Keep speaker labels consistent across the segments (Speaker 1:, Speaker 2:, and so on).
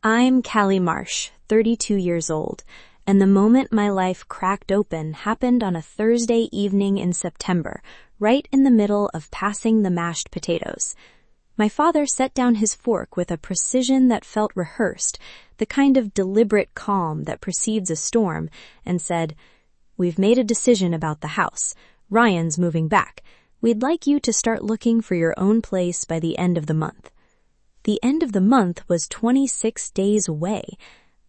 Speaker 1: I'm Callie Marsh, 32 years old, and the moment my life cracked open happened on a Thursday evening in September, right in the middle of passing the mashed potatoes. My father set down his fork with a precision that felt rehearsed, the kind of deliberate calm that precedes a storm, and said, "We've made a decision about the house. Ryan's moving back. We'd like you to start looking for your own place by the end of the month." The end of the month was 26 days away.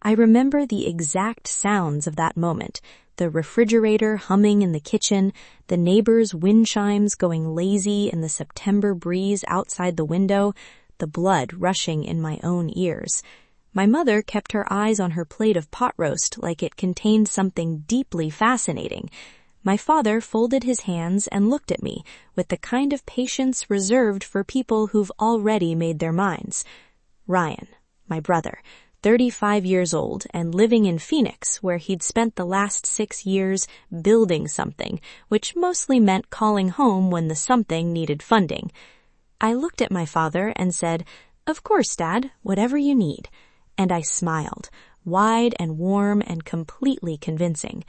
Speaker 1: I remember the exact sounds of that moment, the refrigerator humming in the kitchen, the neighbors' wind chimes going lazy in the September breeze outside the window, the blood rushing in my own ears. My mother kept her eyes on her plate of pot roast like it contained something deeply fascinating. My father folded his hands and looked at me with the kind of patience reserved for people who've already made their minds. Ryan, my brother, 35 years old and living in Phoenix, where he'd spent the last 6 years building something, which mostly meant calling home when the something needed funding. I looked at my father and said, "Of course, Dad, whatever you need." And I smiled, wide and warm and completely convincing.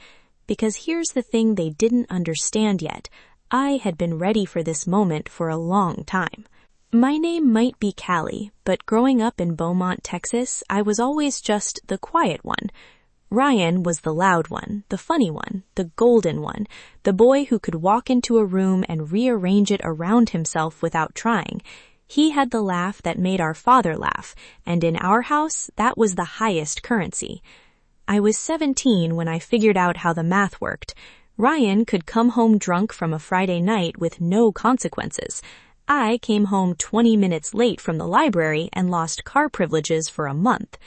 Speaker 1: Because here's the thing they didn't understand yet. I had been ready for this moment for a long time. My name might be Callie, but growing up in Beaumont, Texas, I was always just the quiet one. Ryan was the loud one, the funny one, the golden one, the boy who could walk into a room and rearrange it around himself without trying. He had the laugh that made our father laugh, and in our house, that was the highest currency. I was 17 when I figured out how the math worked. Ryan could come home drunk from a Friday night with no consequences. I came home 20 minutes late from the library and lost car privileges for a month.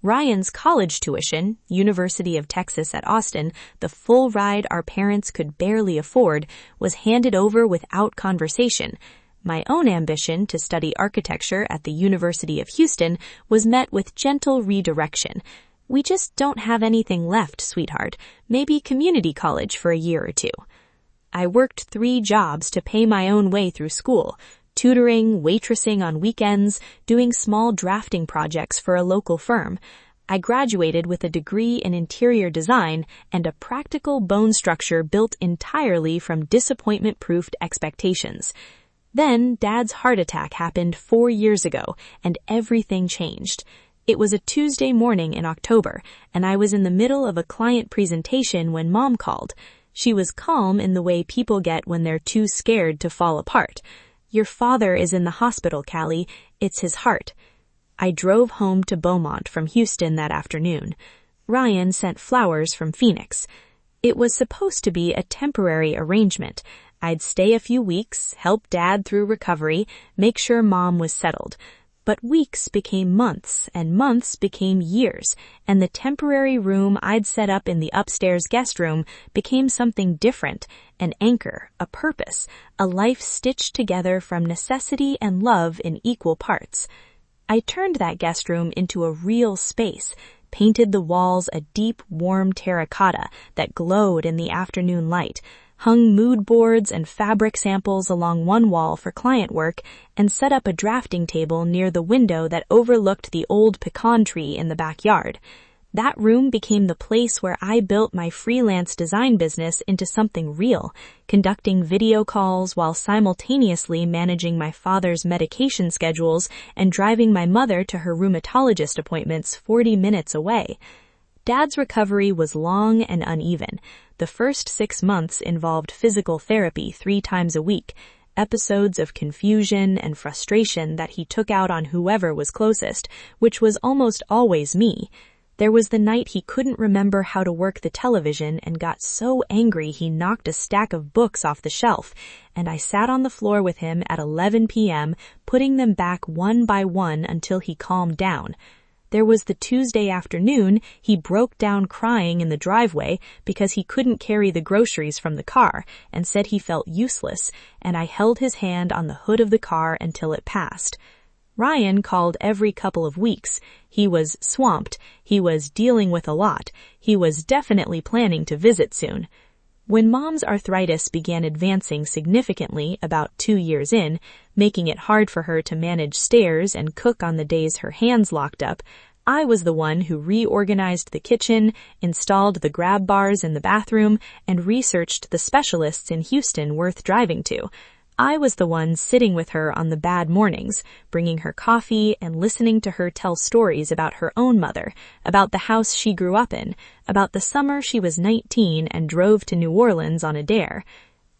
Speaker 1: Ryan's college tuition, University of Texas at Austin, the full ride our parents could barely afford, was handed over without conversation. My own ambition to study architecture at the University of Houston was met with gentle redirection. "We just don't have anything left, sweetheart. Maybe community college for a year or two." I worked 3 jobs to pay my own way through school, tutoring, waitressing on weekends, doing small drafting projects for a local firm. I graduated with a degree in interior design and a practical bone structure built entirely from disappointment-proofed expectations. Then Dad's heart attack happened 4 years ago, and everything changed. It was a Tuesday morning in October, and I was in the middle of a client presentation when Mom called. She was calm in the way people get when they're too scared to fall apart. "Your father is in the hospital, Callie. It's his heart." I drove home to Beaumont from Houston that afternoon. Ryan sent flowers from Phoenix. It was supposed to be a temporary arrangement. I'd stay a few weeks, help Dad through recovery, make sure Mom was settled. But weeks became months, and months became years, and the temporary room I'd set up in the upstairs guest room became something different, an anchor, a purpose, a life stitched together from necessity and love in equal parts. I turned that guest room into a real space, painted the walls a deep, warm terracotta that glowed in the afternoon light, hung mood boards and fabric samples along one wall for client work, and set up a drafting table near the window that overlooked the old pecan tree in the backyard. That room became the place where I built my freelance design business into something real, conducting video calls while simultaneously managing my father's medication schedules and driving my mother to her rheumatologist appointments 40 minutes away. Dad's recovery was long and uneven. The first 6 months involved physical therapy 3 times a week, episodes of confusion and frustration that he took out on whoever was closest, which was almost always me. There was the night he couldn't remember how to work the television and got so angry he knocked a stack of books off the shelf, and I sat on the floor with him at 11 p.m., putting them back one by one until he calmed down. There was the Tuesday afternoon he broke down crying in the driveway because he couldn't carry the groceries from the car and said he felt useless, and I held his hand on the hood of the car until it passed. Ryan called every couple of weeks. He was swamped. He was dealing with a lot. He was definitely planning to visit soon. When Mom's arthritis began advancing significantly about 2 years in, making it hard for her to manage stairs and cook on the days her hands locked up, I was the one who reorganized the kitchen, installed the grab bars in the bathroom, and researched the specialists in Houston worth driving to. I was the one sitting with her on the bad mornings, bringing her coffee and listening to her tell stories about her own mother, about the house she grew up in, about the summer she was 19 and drove to New Orleans on a dare.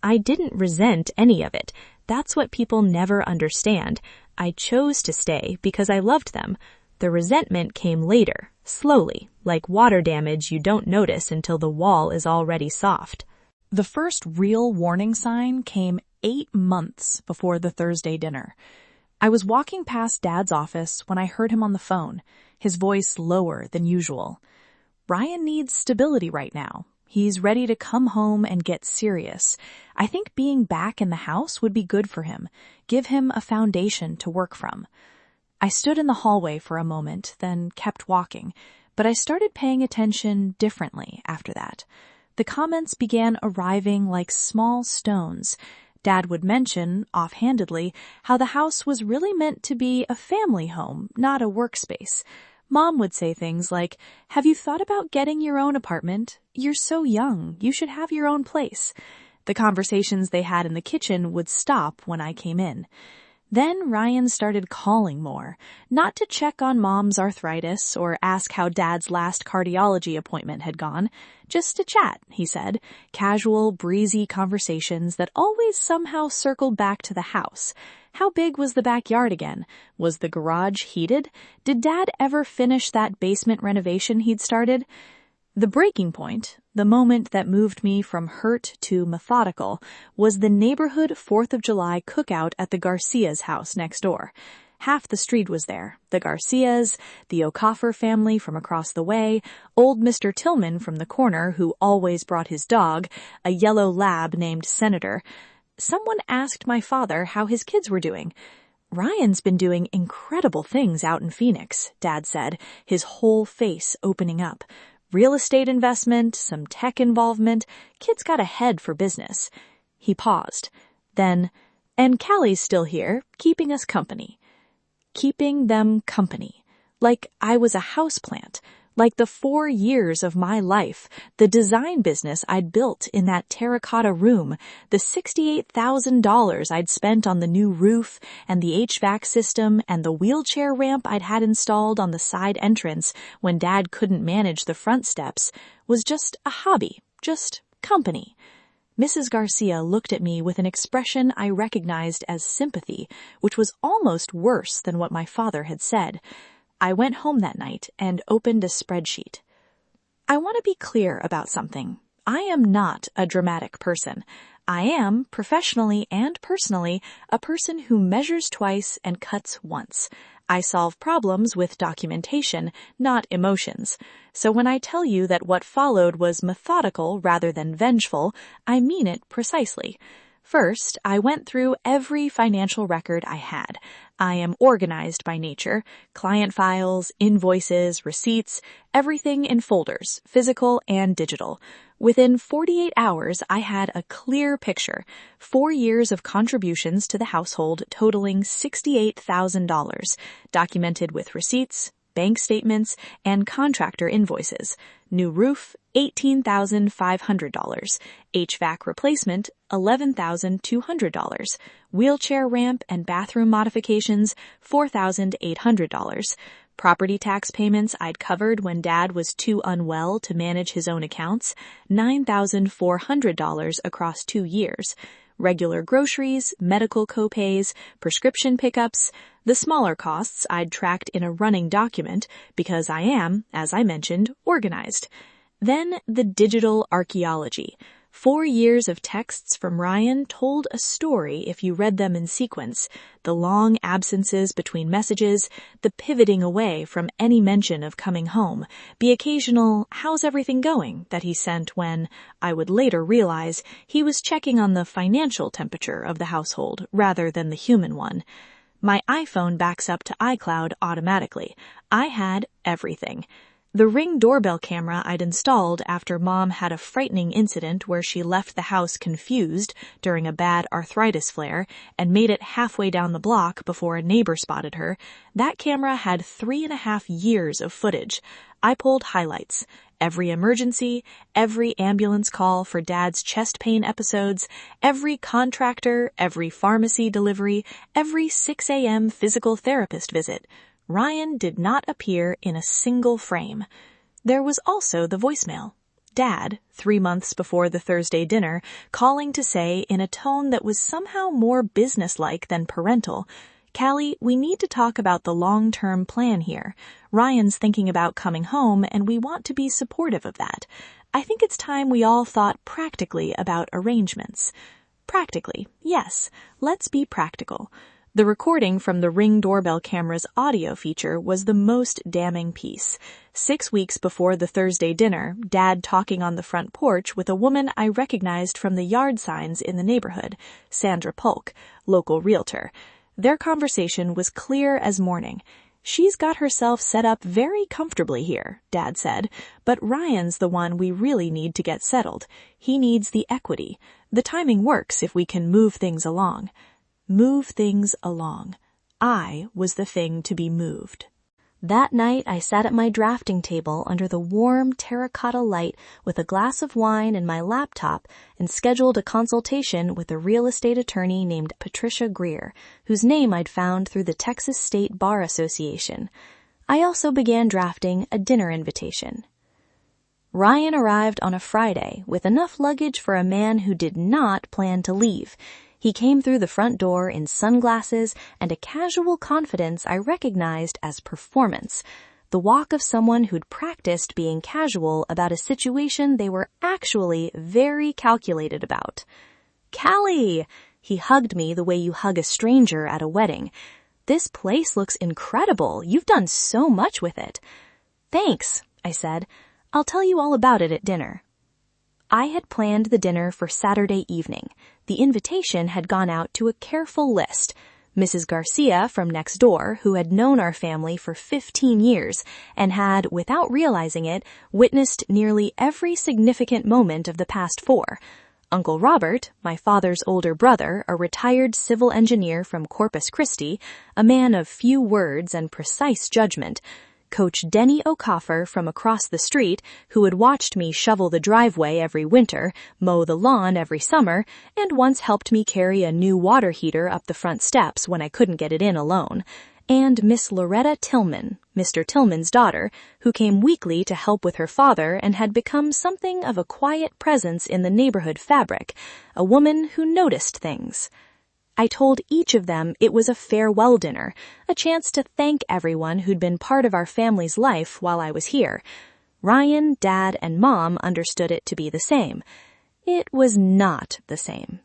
Speaker 1: I didn't resent any of it. That's what people never understand. I chose to stay because I loved them. The resentment came later, slowly, like water damage you don't notice until the wall is already soft.
Speaker 2: The first real warning sign came 8 months before the Thursday dinner. I was walking past Dad's office when I heard him on the phone, his voice lower than usual. Ryan needs stability right now. He's ready to come home and get serious. I think being back in the house would be good for him, give him a foundation to work from. I stood in the hallway for a moment, then kept walking, but I started paying attention differently after that. The comments began arriving like small stones. Dad would mention, offhandedly, how the house was really meant to be a family home, not a workspace. Mom would say things like, "Have you thought about getting your own apartment? You're so young, you should have your own place." The conversations they had in the kitchen would stop when I came in. Then Ryan started calling more, not to check on Mom's arthritis or ask how Dad's last cardiology appointment had gone, just to chat, he said, casual, breezy conversations that always somehow circled back to the house. How big was the backyard again? Was the garage heated? Did Dad ever finish that basement renovation he'd started? The breaking point, the moment that moved me from hurt to methodical, was the neighborhood 4th of July cookout at the Garcia's house next door. Half the street was there. The Garcias, the O'Coffer family from across the way, old Mr. Tillman from the corner who always brought his dog, a yellow lab named Senator. Someone asked my father how his kids were doing. "Ryan's been doing incredible things out in Phoenix," Dad said, his whole face opening up. "Real estate investment, some tech involvement. Kid's got a head for business." He paused. Then, "And Callie's still here, keeping us company." Keeping them company. Like I was a houseplant. Like the 4 years of my life, the design business I'd built in that terracotta room, the $68,000 I'd spent on the new roof and the HVAC system and the wheelchair ramp I'd had installed on the side entrance when Dad couldn't manage the front steps, was just a hobby, just company. Mrs. Garcia looked at me with an expression I recognized as sympathy, which was almost worse than what my father had said. I went home that night and opened a spreadsheet. I want to be clear about something. I am not a dramatic person. I am, professionally and personally, a person who measures twice and cuts once. I solve problems with documentation, not emotions. So when I tell you that what followed was methodical rather than vengeful, I mean it precisely. First, I went through every financial record I had. I am organized by nature. Client files, invoices, receipts, everything in folders, physical and digital. Within 48 hours, I had a clear picture. 4 years of contributions to the household totaling $68,000, documented with receipts, bank statements, and contractor invoices. New roof, $18,500. HVAC replacement, $11,200. Wheelchair ramp and bathroom modifications, $4,800. Property tax payments I'd covered when Dad was too unwell to manage his own accounts, $9,400 across 2 years. Regular groceries, medical copays, prescription pickups, the smaller costs I'd tracked in a running document because I am, as I mentioned, organized. Then the digital archaeology. 4 years of texts from Ryan told a story if you read them in sequence. The long absences between messages, the pivoting away from any mention of coming home, the occasional "how's everything going" that he sent when, I would later realize, he was checking on the financial temperature of the household rather than the human one. My iPhone backs up to iCloud automatically. I had everything. The Ring doorbell camera I'd installed after Mom had a frightening incident where she left the house confused during a bad arthritis flare and made it halfway down the block before a neighbor spotted her, that camera had 3.5 years of footage. I pulled highlights. Every emergency, every ambulance call for Dad's chest pain episodes, every contractor, every pharmacy delivery, every 6 a.m. physical therapist visit. Ryan did not appear in a single frame. There was also the voicemail. Dad, 3 months before the Thursday dinner, calling to say in a tone that was somehow more businesslike than parental, "Callie, we need to talk about the long-term plan here. Ryan's thinking about coming home, and we want to be supportive of that. I think it's time we all thought practically about arrangements." Practically, yes. Let's be practical. The recording from the Ring doorbell camera's audio feature was the most damning piece. 6 weeks before the Thursday dinner, Dad talking on the front porch with a woman I recognized from the yard signs in the neighborhood, Sandra Polk, local realtor. Their conversation was clear as morning. "She's got herself set up very comfortably here," Dad said, "but Ryan's the one we really need to get settled. He needs the equity. The timing works if we can move things along." Move things along. I was the thing to be moved.
Speaker 1: That night, I sat at my drafting table under the warm terracotta light with a glass of wine and my laptop and scheduled a consultation with a real estate attorney named Patricia Greer, whose name I'd found through the Texas State Bar Association. I also began drafting a dinner invitation. Ryan arrived on a Friday with enough luggage for a man who did not plan to leave. He came through the front door in sunglasses and a casual confidence I recognized as performance, the walk of someone who'd practiced being casual about a situation they were actually very calculated about. "Callie!" He hugged me the way you hug a stranger at a wedding. "This place looks incredible. You've done so much with it." "Thanks," I said. "I'll tell you all about it at dinner." I had planned the dinner for Saturday evening. The invitation had gone out to a careful list. Mrs. Garcia from next door, who had known our family for 15 years and had, without realizing it, witnessed nearly every significant moment of the past 4. Uncle Robert, my father's older brother, a retired civil engineer from Corpus Christi, a man of few words and precise judgment. Coach Denny O'Coffer from across the street, who had watched me shovel the driveway every winter, mow the lawn every summer, and once helped me carry a new water heater up the front steps when I couldn't get it in alone. And Miss Loretta Tillman, Mr. Tillman's daughter, who came weekly to help with her father and had become something of a quiet presence in the neighborhood fabric, a woman who noticed things. I told each of them it was a farewell dinner, a chance to thank everyone who'd been part of our family's life while I was here. Ryan, Dad, and Mom understood it to be the same. It was not the same.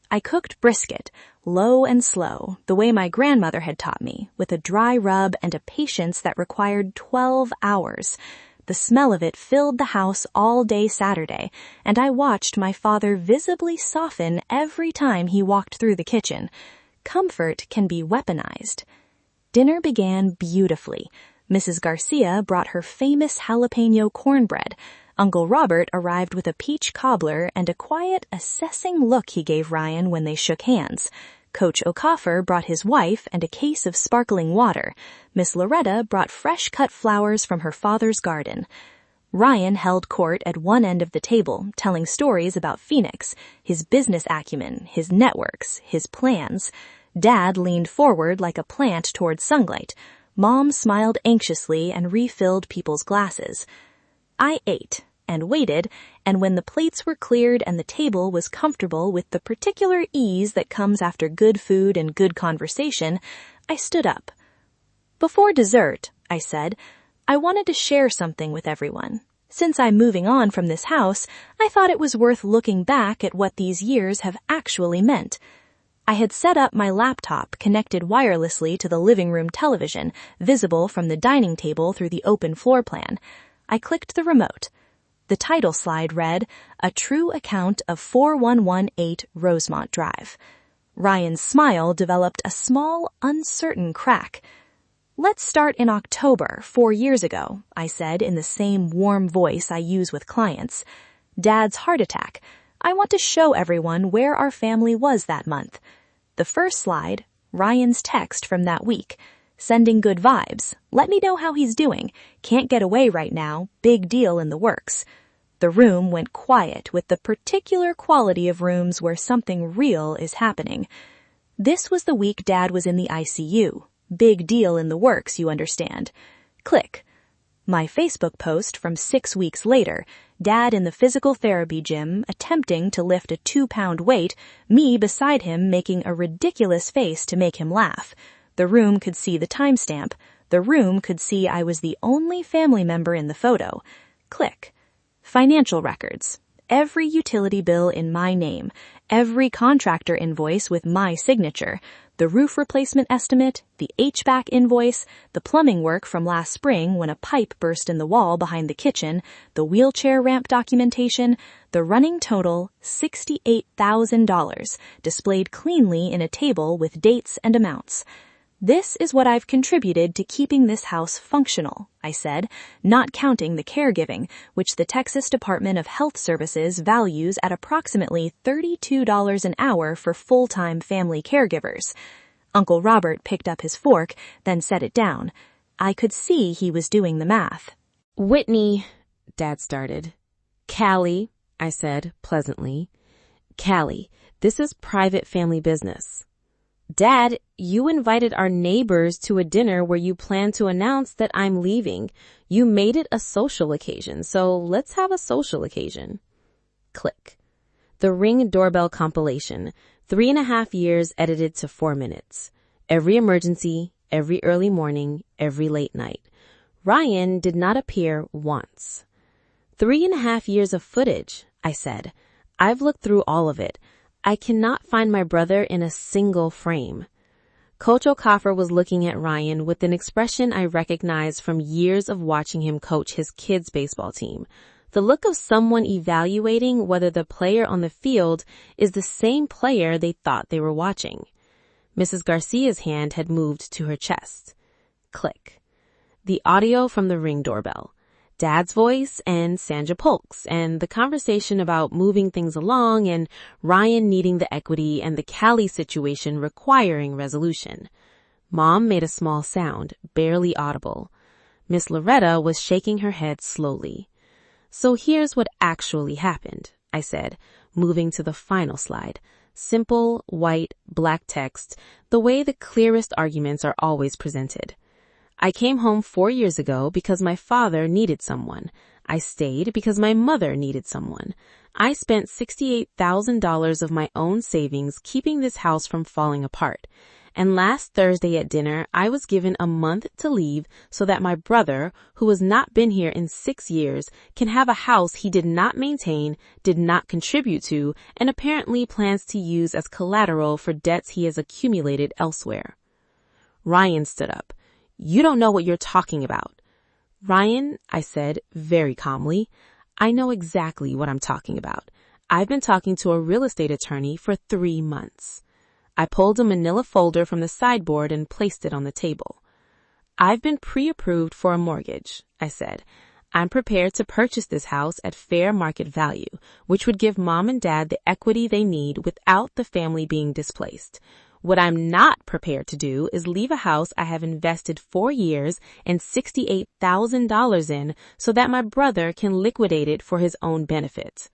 Speaker 1: I cooked brisket, low and slow, the way my grandmother had taught me, with a dry rub and a patience that required 12 hours. The smell of it filled the house all day Saturday, and I watched my father visibly soften every time he walked through the kitchen. Comfort can be weaponized. Dinner began beautifully. Mrs. Garcia brought her famous jalapeno cornbread. Uncle Robert arrived with a peach cobbler and a quiet, assessing look he gave Ryan when they shook hands. Coach O'Coffer brought his wife and a case of sparkling water. Miss Loretta brought fresh-cut flowers from her father's garden. Ryan held court at one end of the table, telling stories about Phoenix, his business acumen, his networks, his plans. Dad leaned forward like a plant toward sunlight. Mom smiled anxiously and refilled people's glasses. I ate and waited, and when the plates were cleared and the table was comfortable with the particular ease that comes after good food and good conversation, I stood up. "Before dessert," I said, "I wanted to share something with everyone. Since I'm moving on from this house, I thought it was worth looking back at what these years have actually meant." I had set up my laptop connected wirelessly to the living room television, visible from the dining table through the open floor plan. I clicked the remote. The title slide read, "A True Account of 4118 Rosemont Drive." Ryan's smile developed a small, uncertain crack.
Speaker 2: Let's start in October, 4 years ago, I said in the same warm voice I use with clients. Dad's heart attack. I want to show everyone where our family was that month. The first slide, Ryan's text from that week. Sending good vibes. Let me know how he's doing. Can't get away right now. Big deal in the works. The room went quiet with the particular quality of rooms where something real is happening. This was the week Dad was in the ICU. Big deal in the works, you understand. Click. My Facebook post from 6 weeks later, Dad in the physical therapy gym attempting to lift a 2-pound weight, me beside him making a ridiculous face to make him laugh. The room could see the timestamp. The room could see I was the only family member in the photo. Click. Financial records. Every utility bill in my name. Every contractor invoice with my signature. The roof replacement estimate, the HVAC invoice, the plumbing work from last spring when a pipe burst in the wall behind the kitchen, the wheelchair ramp documentation, the running total $68,000, displayed cleanly in a table with dates and amounts. This is what I've contributed to keeping this house functional, I said, not counting the caregiving, which the Texas Department of Health Services values at approximately $32 an hour for full-time family caregivers. Uncle Robert picked up his fork, then set it down. I could see he was doing the math.
Speaker 3: Whitney, Dad started. Callie, I said pleasantly. Callie, this is private family business. Dad, you invited our neighbors to a dinner where you plan to announce that I'm leaving. You made it a social occasion, so let's have a social occasion. Click. The Ring doorbell compilation, 3.5 years edited to 4 minutes. Every emergency, every early morning, every late night. Ryan did not appear once. 3.5 years of footage, I said. I've looked through all of it. I cannot find my brother in a single frame. Coach Okafor was looking at Ryan with an expression I recognized from years of watching him coach his kids' baseball team. The look of someone evaluating whether the player on the field is the same player they thought they were watching. Mrs. Garcia's hand had moved to her chest. Click. The audio from the Ring doorbell. Dad's voice and Sandra Polk's, and the conversation about moving things along and Ryan needing the equity and the Callie situation requiring resolution. Mom made a small sound, barely audible. Miss Loretta was shaking her head slowly. So here's what actually happened, I said, moving to the final slide. Simple, white, black text, the way the clearest arguments are always presented. I came home 4 years ago because my father needed someone. I stayed because my mother needed someone. I spent $68,000 of my own savings keeping this house from falling apart. And last Thursday at dinner, I was given a month to leave so that my brother, who has not been here in 6 years, can have a house he did not maintain, did not contribute to, and apparently plans to use as collateral for debts he has accumulated elsewhere. Ryan stood up. You don't know what you're talking about. Ryan, I said very calmly, I know exactly what I'm talking about. I've been talking to a real estate attorney for 3 months. I pulled a manila folder from the sideboard and placed it on the table. I've been pre-approved for a mortgage, I said. I'm prepared to purchase this house at fair market value, which would give Mom and Dad the equity they need without the family being displaced. What I'm not prepared to do is leave a house I have invested 4 years and $68,000 in so that my brother can liquidate it for his own benefit.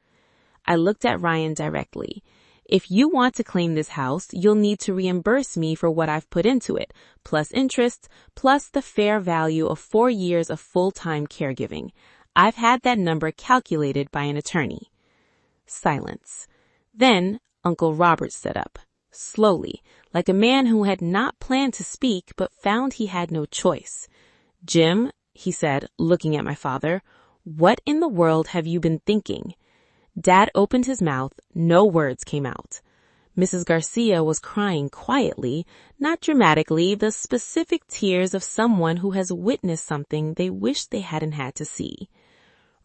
Speaker 3: I looked at Ryan directly. If you want to claim this house, you'll need to reimburse me for what I've put into it, plus interest, plus the fair value of 4 years of full-time caregiving. I've had that number calculated by an attorney. Silence. Then Uncle Robert stood up. Slowly, like a man who had not planned to speak but found he had no choice. Jim, he said, looking at my father, what in the world have you been thinking? Dad opened his mouth. No words came out. Mrs. Garcia was crying quietly, not dramatically, the specific tears of someone who has witnessed something they wish they hadn't had to see.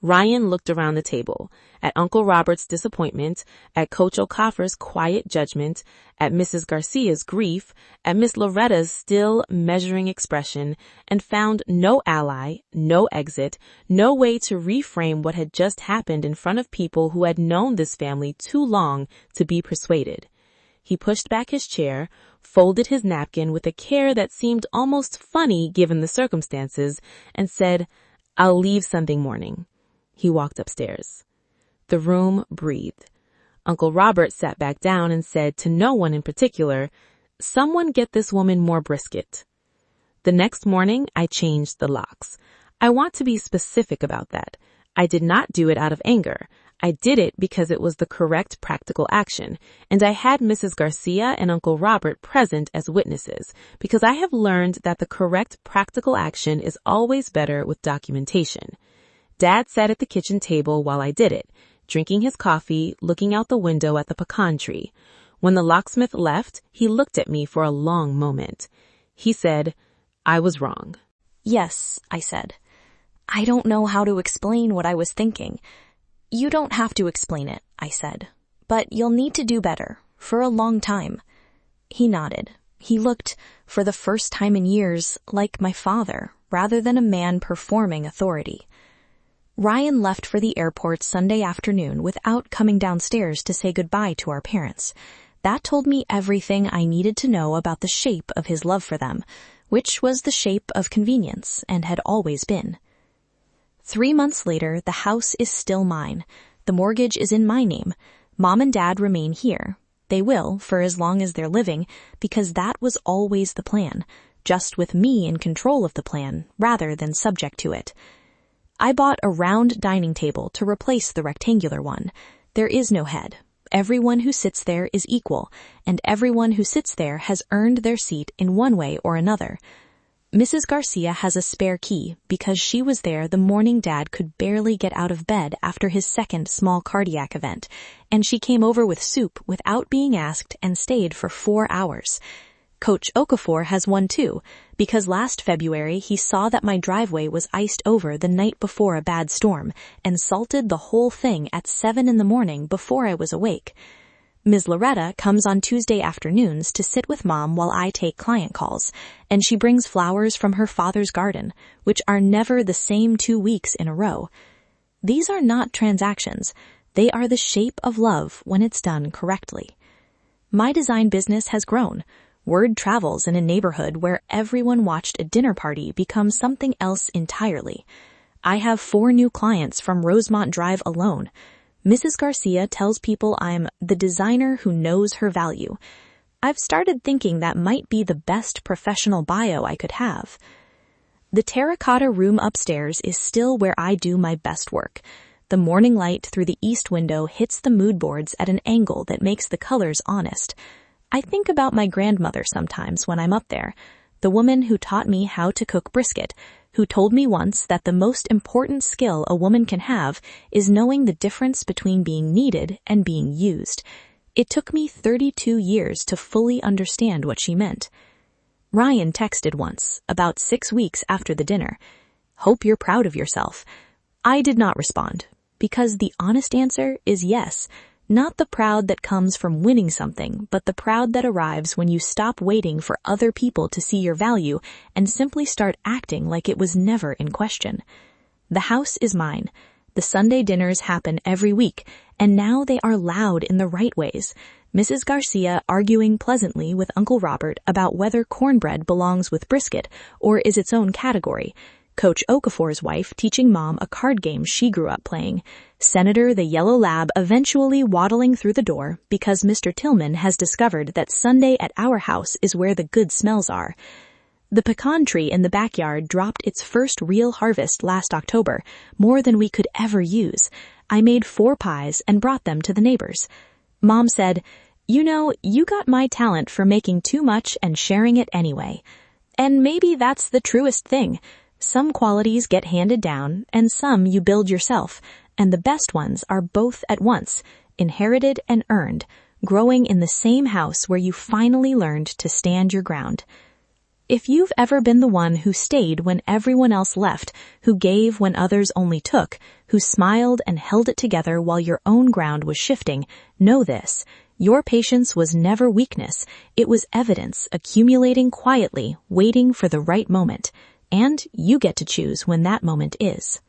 Speaker 3: Ryan looked around the table, at Uncle Robert's disappointment, at Coach Okafor's quiet judgment, at Mrs. Garcia's grief, at Miss Loretta's still measuring expression, and found no ally, no exit, no way to reframe what had just happened in front of people who had known this family too long to be persuaded. He pushed back his chair, folded his napkin with a care that seemed almost funny given the circumstances, and said, "I'll leave Sunday morning." He walked upstairs. The room breathed. Uncle Robert sat back down and said to no one in particular, "Someone get this woman more brisket." The next morning, I changed the locks. I want to be specific about that. I did not do it out of anger. I did it because it was the correct practical action, and I had Mrs. Garcia and Uncle Robert present as witnesses, because I have learned that the correct practical action is always better with documentation. Dad sat at the kitchen table while I did it, drinking his coffee, looking out the window at the pecan tree. When the locksmith left, he looked at me for a long moment. He said, "I was wrong."
Speaker 1: "Yes," I said. "I don't know how to explain what I was thinking." "You don't have to explain it," I said. "But you'll need to do better, for a long time." He nodded. He looked, for the first time in years, like my father, rather than a man performing authority. Ryan left for the airport Sunday afternoon without coming downstairs to say goodbye to our parents. That told me everything I needed to know about the shape of his love for them, which was the shape of convenience and had always been. 3 months later, the house is still mine. The mortgage is in my name. Mom and Dad remain here. They will, for as long as they're living, because that was always the plan, just with me in control of the plan, rather than subject to it. I bought a round dining table to replace the rectangular one. There is no head. Everyone who sits there is equal, and everyone who sits there has earned their seat in one way or another. Mrs. Garcia has a spare key because she was there the morning Dad could barely get out of bed after his second small cardiac event, and she came over with soup without being asked and stayed for 4 hours. Coach Okafor has one too, because last February he saw that my driveway was iced over the night before a bad storm and salted the whole thing at 7 a.m. before I was awake. Ms. Loretta comes on Tuesday afternoons to sit with Mom while I take client calls, and she brings flowers from her father's garden, which are never the same 2 weeks in a row. These are not transactions. They are the shape of love when it's done correctly. My design business has grown. Word travels in a neighborhood where everyone watched a dinner party become something else entirely. I have 4 new clients from Rosemont Drive alone. Mrs. Garcia tells people I'm the designer who knows her value. I've started thinking that might be the best professional bio I could have. The terracotta room upstairs is still where I do my best work. The morning light through the east window hits the mood boards at an angle that makes the colors honest. I think about my grandmother sometimes when I'm up there, the woman who taught me how to cook brisket, who told me once that the most important skill a woman can have is knowing the difference between being needed and being used. It took me 32 years to fully understand what she meant. Ryan texted once, about 6 weeks after the dinner, "Hope you're proud of yourself." I did not respond, because the honest answer is yes. Not the proud that comes from winning something, but the proud that arrives when you stop waiting for other people to see your value and simply start acting like it was never in question. The house is mine. The Sunday dinners happen every week, and now they are loud in the right ways. Mrs. Garcia arguing pleasantly with Uncle Robert about whether cornbread belongs with brisket or is its own category. Coach Okafor's wife teaching Mom a card game she grew up playing. Senator the yellow lab eventually waddling through the door because Mr. Tillman has discovered that Sunday at our house is where the good smells are. The pecan tree in the backyard dropped its first real harvest last October, more than we could ever use. I made 4 pies and brought them to the neighbors. Mom said, "You know, you got my talent for making too much and sharing it anyway." And maybe that's the truest thing. Some qualities get handed down, and some you build yourself, and the best ones are both at once, inherited and earned, growing in the same house where you finally learned to stand your ground.
Speaker 2: If you've ever been the one who stayed when everyone else left, who gave when others only took, who smiled and held it together while your own ground was shifting, know this. Your patience was never weakness. It was evidence accumulating quietly, waiting for the right moment. And you get to choose when that moment is.